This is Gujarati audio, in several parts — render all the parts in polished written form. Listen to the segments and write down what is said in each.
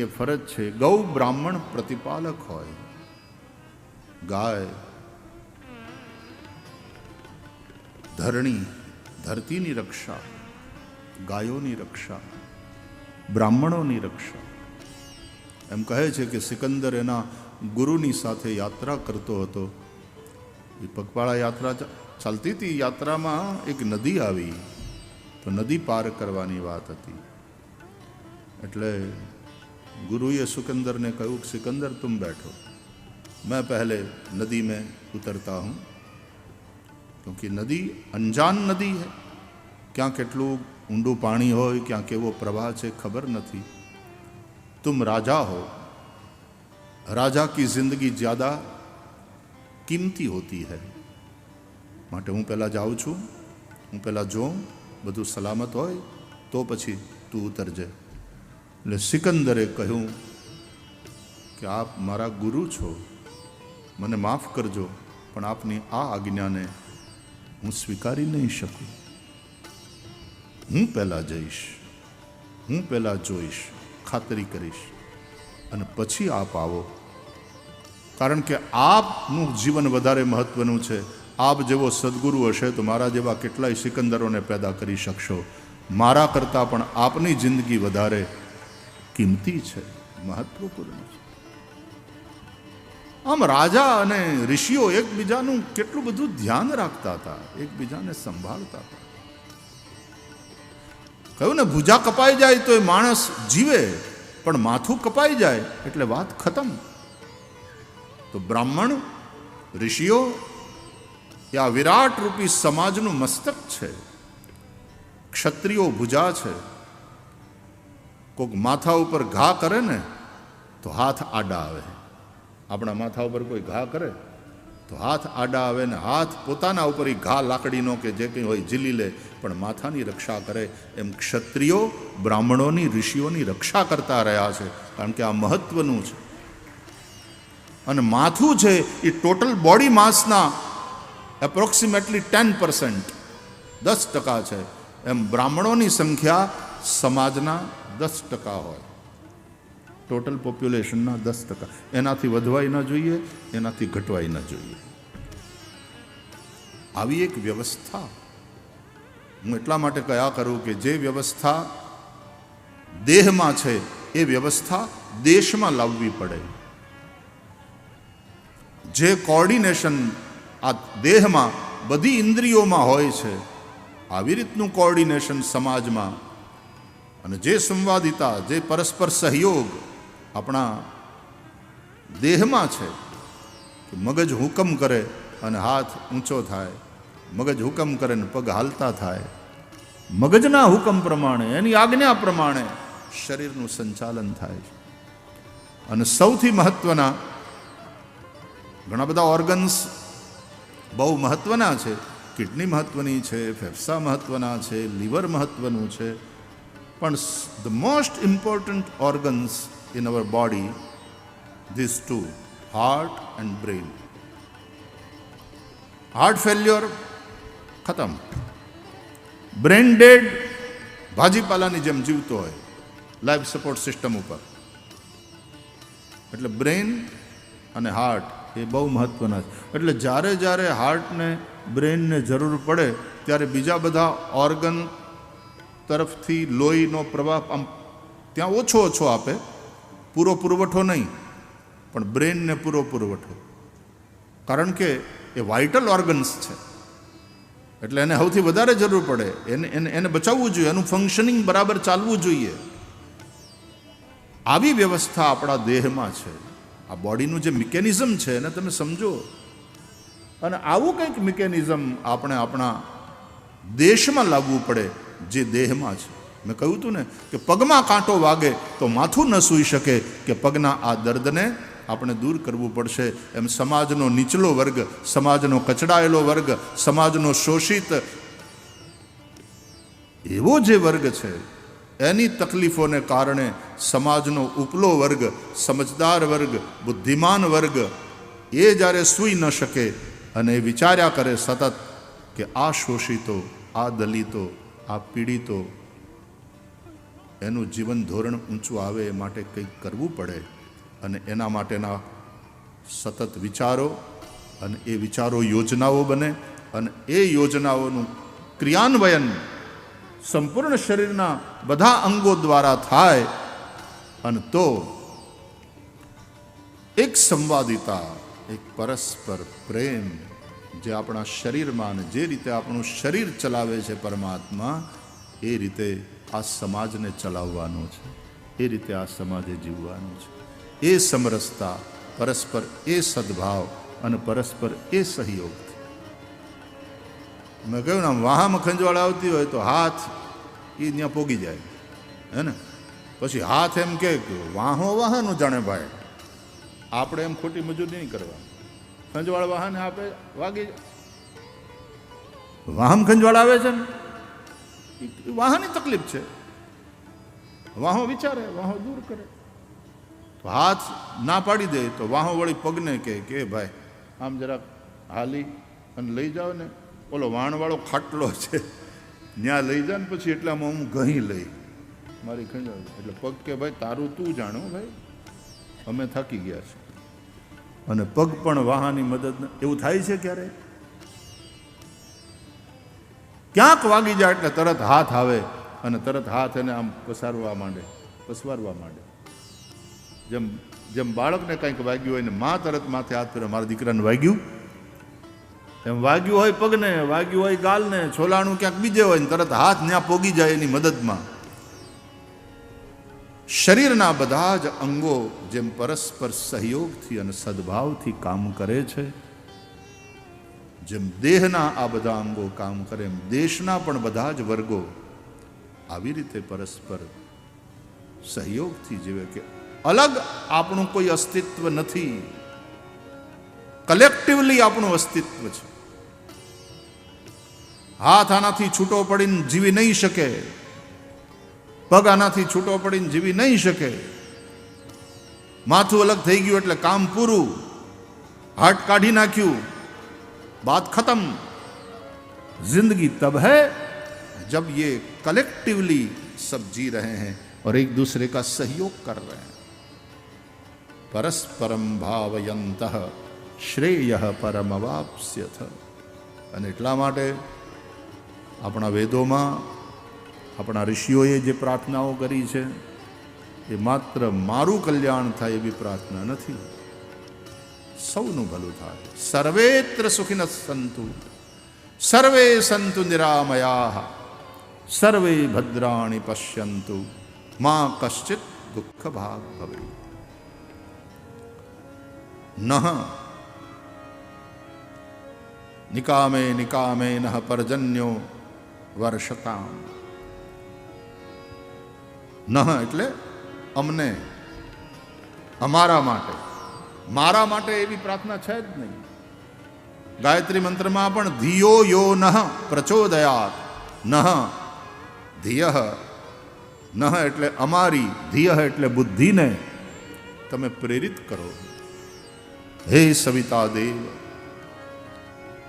એ ફરજ છે. ગૌ બ્રાહ્મણ પ્રતિપાલક હોય. ગાય ધરણી, ધરતીની રક્ષા, ગાયોની રક્ષા, બ્રાહ્મણોની રક્ષા. એમ કહે છે કે સિકંદર એના ગુરુની સાથે યાત્રા કરતો હતો. એ પગપાળા યાત્રા ચાલતી હતી. યાત્રામાં એક નદી આવી, તો નદી પાર કરવાની વાત હતી. એટલે ગુરુએ સિકંદરને કહ્યું કે સિકંદર તુમ બેઠો, मैं पहले नदी में उतरता हूँ, क्योंकि नदी अनजान नदी है. ક્યાં કેટલું ઊંડું પાણી હોય, ક્યાં કેવો પ્રવાહ છે ખબર નથી. तुम राजा हो, राजा की जिंदगी ज्यादा कीमती होती है. માટે હું પહેલાં જાઉં છું, હું પહેલાં જોઉં બધું સલામત હોય તો પછી તું ઉતરજે. એટલે સિકંદરે કહ્યું કે આપ મારા ગુરુ છો, મને માફ કરજો, પણ આપની આ આજ્ઞાને હું સ્વીકારી નહીં શકું. હું પહેલાં જઈશ, હું પહેલાં જોઈશ, ખાતરી કરીશ, અને પછી આપ આવો. કારણ કે આપનું જીવન વધારે મહત્વનું છે. આપ જેવો સદગુરુ હશે તો મારા જેવા કેટલાય સિકંદરોને પેદા કરી શકશો. મારા કરતાં પણ આપની જિંદગી વધારે કિંમતી છે, મહત્વપૂર્ણ છે. આમ રાજા અને ઋષિઓ એકબીજાનું કેટલું બધું ધ્યાન રાખતા હતા, એકબીજાને સંભાળતા હતા. કહ્યું ને, ભુજા કપાઈ જાય તો એ માણસ જીવે, પણ માથું કપાઈ જાય એટલે વાત ખતમ. તો બ્રાહ્મણ, ઋષિઓ એ આ વિરાટ રૂપી સમાજનું મસ્તક છે. ક્ષત્રિયો ભુજા છે. કોઈક માથા ઉપર ઘા કરે ને તો હાથ આડા આવે. આપણા માથા ઉપર કોઈ ઘા કરે તો હાથ આડા આવે, ને હાથ પોતાના ઉપર ઘા લાકડીનો કે જે કંઈ હોય ઝીલી લે, પણ માથાની રક્ષા કરે. એમ ક્ષત્રિયો બ્રાહ્મણોની, ઋષિઓની રક્ષા કરતા રહ્યા છે, કારણ કે આ મહત્વનું છે. અને માથું છે એ ટોટલ બોડી માસના એપ્રોક્સિમેટલી 10%, 10% છે. એમ બ્રાહ્મણોની સંખ્યા સમાજના 10% હોય, ટોટલ પોપ્યુલેશનના 10%. એનાથી વધવાય ન જોઈએ, એનાથી ઘટવાય ન જોઈએ. આવી એક વ્યવસ્થા હું એટલા માટે કયા કરું કે જે વ્યવસ્થા દેહમાં છે એ વ્યવસ્થા દેશમાં લાવવી પડે. જે કોઓર્ડિનેશન આ દેહમાં બધી ઇન્દ્રિયોમાં હોય છે, આવી રીતનું કોઓર્ડિનેશન સમાજમાં, અને જે સંવાદિતા, જે પરસ્પર સહયોગ આપણા દેહમાં છે, કે મગજ હુકમ કરે અને હાથ ઊંચો થાય, મગજ હુકમ કરે ને પગ હાલતા થાય. મગજના હુકમ પ્રમાણે, એની આજ્ઞા પ્રમાણે શરીરનું સંચાલન થાય છે. અને સૌથી મહત્વના ઘણા બધા ઓર્ગન્સ બહુ મહત્વના છે. કિડની મહત્વની છે, ફેફસા મહત્વના છે, લીવર મહત્વનું છે, પણ the most important organs in our body, these two, heart and brain. Heart failure, ખતમ. બ્રેન ડેડ, ભાજીપાલાની જેમ જીવતો હોય લાઈફ સપોર્ટ સિસ્ટમ ઉપર. એટલે બ્રેન અને હાર્ટ એ બહુ મહત્વના છે. એટલે જ્યારે જ્યારે હાર્ટને, બ્રેનને જરૂર પડે ત્યારે બીજા બધા ઓર્ગન તરફથી લોહીનો પ્રવાહ આમ ત્યાં ઓછો ઓછો આપે, પૂરો પુરવઠો નહીં, પણ બ્રેનને પૂરો પુરવઠો. કારણ કે એ વાઇટલ ઓર્ગન્સ છે, એટલે એને સૌથી વધારે જરૂર પડે. એને બચાવવું જોઈએ, એનું ફંક્શનિંગ બરાબર ચાલવું જોઈએ. આવી વ્યવસ્થા આપણા દેહમાં છે. આ બોડીનું જે મિકેનિઝમ છે એને તમે સમજો. અને આવું કંઈક મિકેનિઝમ આપણે આપણા દેશમાં લાવવું પડે જે દેહમાં છે. મેં કહ્યું હતું ને કે પગમાં કાંટો વાગે તો માથું ન સૂઈ શકે, કે પગના આ દર્દને આપણે દૂર કરવું પડશે. એમ સમાજનો નીચલો વર્ગ, સમાજનો કચડાયેલો વર્ગ, સમાજનો શોષિત એવો જે વર્ગ છે, એની તકલીફોને કારણે સમાજનો ઉપલો વર્ગ, સમજદાર વર્ગ, બુદ્ધિમાન વર્ગ એ જ્યારે સૂઈ ન શકે અને વિચાર્યા કરે સતત કે આ શોષિતો, આ દલિતો, આ પીડિતો એનું જીવન ધોરણ ઊંચું આવે એ માટે કંઈક કરવું પડે અને એના માટેના સતત વિચારો અને એ વિચારો યોજનાઓ બને અને એ યોજનાઓનું ક્રિયાન્વયન સંપૂર્ણ શરીરના બધા અંગો દ્વારા થાય અને તો એક સંવાદિતા, એક પરસ્પર પ્રેમ જે આપણા શરીરમાં અને જે રીતે આપણું શરીર ચલાવે છે પરમાત્મા, એ રીતે આ સમાજને ચલાવવાનો છે, એ રીતે આ સમાજે જીવવાનું છે. એ સમરસતા, પરસ્પર એ સદભાવ અને પરસ્પર એ સહયોગથી. મેં કહ્યું ને, વાહામાં ખંજવાળ આવતી હોય તો હાથ એ ત્યાં પોગી જાય, હે ને? પછી હાથ એમ કે વાહો વાહનું જાણે ભાઈ, આપણે એમ ખોટી મજૂરી નહીં કરવા. ખંજવાળ વાહને આપે વાગી જાય. વાહમ ખંજવાળ આવે છે ને, વાહની તકલીફ છે. વાહો વિચારે, વાહો દૂર કરે. તો હાથ ના પાડી દે તો વાહો વળી પગને કે ભાઈ આમ જરાક હાલી અને લઈ જાઓ ને, ઓલો વાણવાળો ખાટલો છે ત્યાં લઈ જા ને પછી એટલામાં હું ઘણી લઈ મારી ખંજવાળ. એટલે પગ કે ભાઈ તારું તું જાણો ભાઈ, અમે થાકી ગયા છે. અને પગ પણ વાહનની મદદ. એવું થાય છે ક્યારે? ક્યાંક વાગી જાય એટલે તરત હાથ આવે અને તરત હાથ એને આમ પસારવા માંડે. જેમ બાળકને કંઈક વાગ્યું હોય ને માં તરત માથે હાથ ફેરે, મારા દીકરાને વાગ્યું, એમ વાગ્યું હોય પગને, વાગ્યું હોય ગાલને, છોલાણું ક્યાંક બીજે હોય ને તરત હાથ ત્યાં પોગી જાય એની મદદમાં. શરીરના બધા જ અંગો જેમ પરસ્પર સહયોગથી અને સદભાવથી કામ કરે છે, જેમ દેહના આ બધા અંગો કામ કરે એમ દેશના પણ બધા જ વર્ગો આવી રીતે પરસ્પર સહયોગથી જીવે. કે અલગ આપણું કોઈ અસ્તિત્વ નથી, કલેક્ટિવલી આપણું અસ્તિત્વ છે. હાથ આનાથી છૂટો પડીને જીવી નહીં શકે, પગ આનાથી છૂટો પડીને જીવી નહીં શકે, માથું અલગ થઈ ગયું એટલે કામ પૂરું, હાર્ટ કાઢી નાખ્યું, बात खत्म. जिंदगी तब है जब ये कलेक्टिवली सब जी रहे हैं और एक दूसरे का सहयोग कर रहे हैं. परस्परम भावयंत श्रेयः परमवाप्स्यथ. અને એટલા માટે આપણા વેદોમાં આપણા ઋષિઓએ જે પ્રાર્થનાઓ કરી છે એ માત્ર મારું કલ્યાણ થાય એવી પ્રાર્થના નથી, સૌનું ભલું થાય. સર્વેત્ર સુખિનઃ સંતુ, સર્વે સંતુ નિરામયાઃ, સર્વે ભદ્રાણિ પશ્યન્તુ, મા કશ્ચિત દુઃખ ભાગ ભવેત. નઃ નિકામે નિકામે નઃ પર્જન્યો વર્ષતામ. નઃ એટલે અમને, અમારા માટે, મારા માટે એવી પ્રાર્થના છે જ નહીં. ગાયત્રી મંત્રમાં પણ ધિયો યો નઃ પ્રચોદયાત, નઃ ધિયઃ, નઃ એટલે અમારી, ધિયઃ એટલે બુદ્ધિને તમે પ્રેરિત કરો. હે સવિતા દેવ,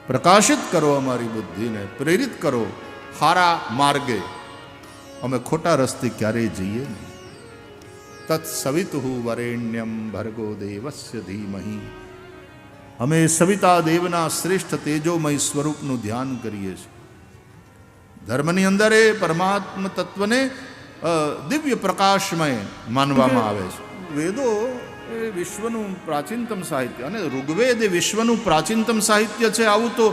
પ્રકાશિત કરો અમારી બુદ્ધિને, પ્રેરિત કરો હારા માર્ગે, અમે ખોટા રસ્તે ક્યારેય જઈએ નહીં. તત્સવિતુઃ વરેણ્યમ ભર્ગો દેવસ્ય ધીમહિ. અમે સવિતા દેવના શ્રેષ્ઠ તેજોમય સ્વરૂપનું ધ્યાન કરીએ છીએ. ધર્મની અંદર એ પરમાત્મ તત્વને દિવ્ય પ્રકાશમય માનવામાં આવે છે. વેદો એ વિશ્વનું પ્રાચીનતમ સાહિત્ય, અને ઋગ્વેદ એ વિશ્વનું પ્રાચીનતમ સાહિત્ય છે, આવું તો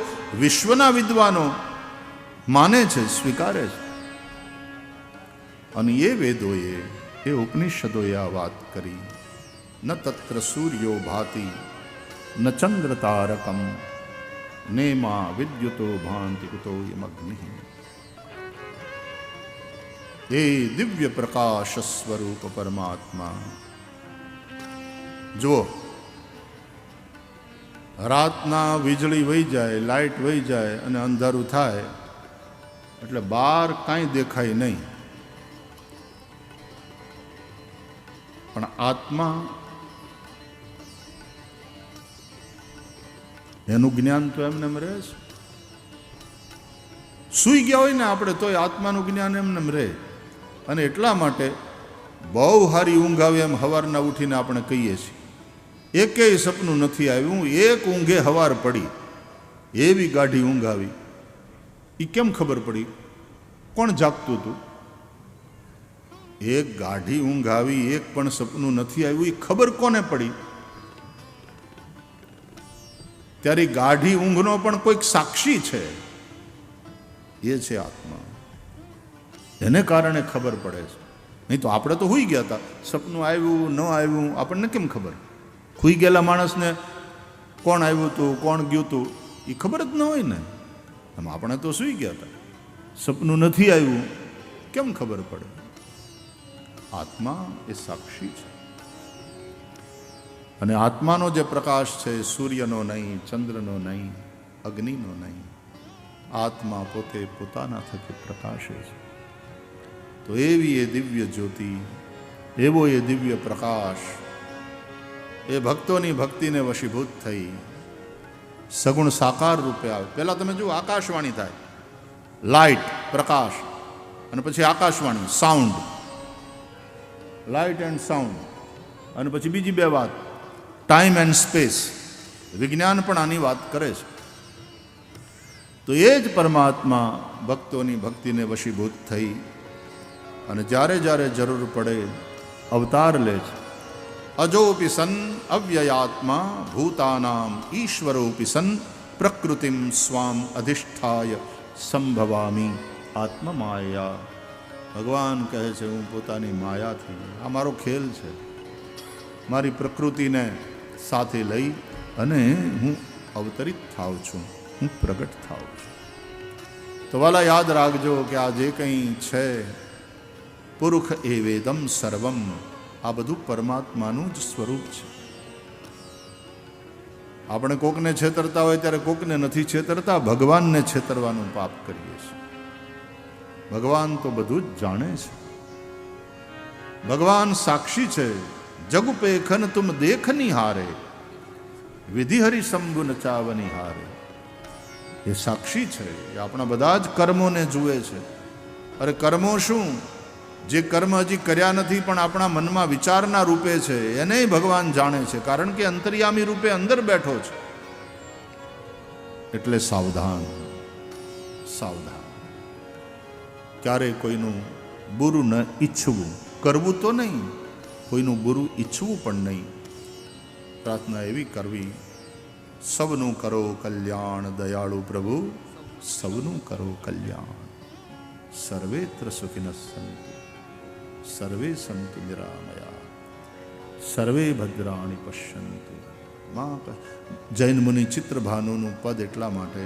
વિશ્વના વિદ્વાનો માને છે, સ્વીકારે છે. અને એ વેદોએ, એ ઉપનિષદોએ આ વાત કરી. ન તત્ર સૂર્યો ભાતિ ન ચંદ્ર તારકમ નેમા વિદ્યુતો ભાંતિ કુતો યમગ્નિ. એ દિવ્ય પ્રકાશ સ્વરૂપ પરમાત્મા. જુઓ, રાતના વીજળી વહી જાય, લાઇટ વહી જાય અને અંધારું થાય એટલે બહાર કાંઈ દેખાય નહીં, પણ આત્મા, એનું જ્ઞાન તો એમને રહે છે. સૂઈ ગયા હોય ને આપણે તોય આત્માનું જ્ઞાન એમને રહે. અને એટલા માટે બહુ સારી ઊંઘ આવે એમ સવારના ઉઠીને આપણે કહીએ છીએ, એકેય સપનું નથી આવ્યું, એક ઊંઘે સવાર પડી, એવી ગાઢી ઊંઘ આવી. એ કેમ ખબર પડી? કોણ જાગતું હતું? એક ગાઢી ઊંઘ આવી, એક પણ સપનું નથી આવ્યું, એ ખબર કોને પડી? ત્યારે ગાઢી ઊંઘનો પણ કોઈક સાક્ષી છે, એ છે આત્મા. એને કારણે ખબર પડે છે. નહીં તો આપણે તો સૂઈ ગયા હતા, સપનું આવ્યું ન આવ્યું આપણને કેમ ખબર? સૂઈ ગયેલા માણસને કોણ આવ્યું હતું, કોણ ગયું હતું, એ ખબર જ ન હોય ને. આમ આપણે તો સૂઈ ગયા હતા, સપનું નથી આવ્યું, કેમ ખબર પડે? આત્મા એ સાક્ષી છે. અને આત્માનો જે પ્રકાશ છે, સૂર્યનો નહીં, ચંદ્રનો નહીં, અગ્નિનો નહીં, આત્મા પોતે પોતાના થકી પ્રકાશે છે. તો એવી એ દિવ્ય જ્યોતિ, એવો એ દિવ્ય પ્રકાશ, એ ભક્તોની ભક્તિને વશીભૂત થઈ સગુણ સાકાર રૂપે આવે. પહેલાં તમે જુઓ, આકાશવાણી થાય, લાઇટ પ્રકાશ, અને પછી Akashvani sound, light and sound, અને પછી બીજી બે વાત, ટાઈમ એન્ડ સ્પેસ. વિજ્ઞાન પણ આની વાત કરે છે. તો એ જ પરમાત્મા ભક્તોની ભક્તિને વશીભૂત થઈ અને જ્યારે જ્યારે જરૂર પડે અવતાર લે છે. અજોપી સન અવ્યયાત્મા ભૂતાનામ ઈશ્વરોપી સન પ્રકૃતિમ સ્વામ અધિષ્ઠાય સંભવામી આત્મમાયા. ભગવાન કહે છે, હું પોતાની માયાથી, આ મારો ખેલ છે, મારી પ્રકૃતિને સાથે લઈ અને હું અવતરિત થાઉં છું, હું પ્રગટ થાઉં છું. તો વાલા યાદ રાખજો કે આ જે કંઈ છે, પુરુષ એ વેદમ સર્વમ, આ બધું પરમાત્માનું જ સ્વરૂપ છે. આપણે કોકને છેતરતા હોય ત્યારે કોકને નથી છેતરતા, ભગવાનને છેતરવાનું પાપ કરીએ છીએ. ભગવાન તો બધું જ જાણે છે. ભગવાન સાક્ષી છે. જગ પેખન તુમ દેખની હારે, વિધિ હરિ શંભુ નચાવની હારે. એ સાક્ષી છે, એ આપણા બધા જ કર્મોને જુએ છે. અરે કર્મો શું, જે કર્મ હજી કર્યા નથી પણ આપણા મનમાં વિચારના રૂપે છે, એને ભગવાન જાણે છે, કારણ કે અંતર્યામી રૂપે અંદર બેઠો છે. એટલે સાવધાન, સાવધાન. ક્યારે કોઈનું બુરું ન ઈચ્છવું, કરવું તો નહીં, કોઈનું બુરું ઈચ્છવું પણ નહીં. પ્રાર્થના એવી કરવી, સૌનું કરો કલ્યાણ દયાળુ પ્રભુ, સૌનું કરો કલ્યાણ. સર્વેત્ર સુખિનઃ સંતુ, સર્વે સંતુ નિરામયા, સર્વે ભદ્રાણિ પશ્યન્તુ. જૈન મુનિ ચિત્રભાનુનું પદ એટલા માટે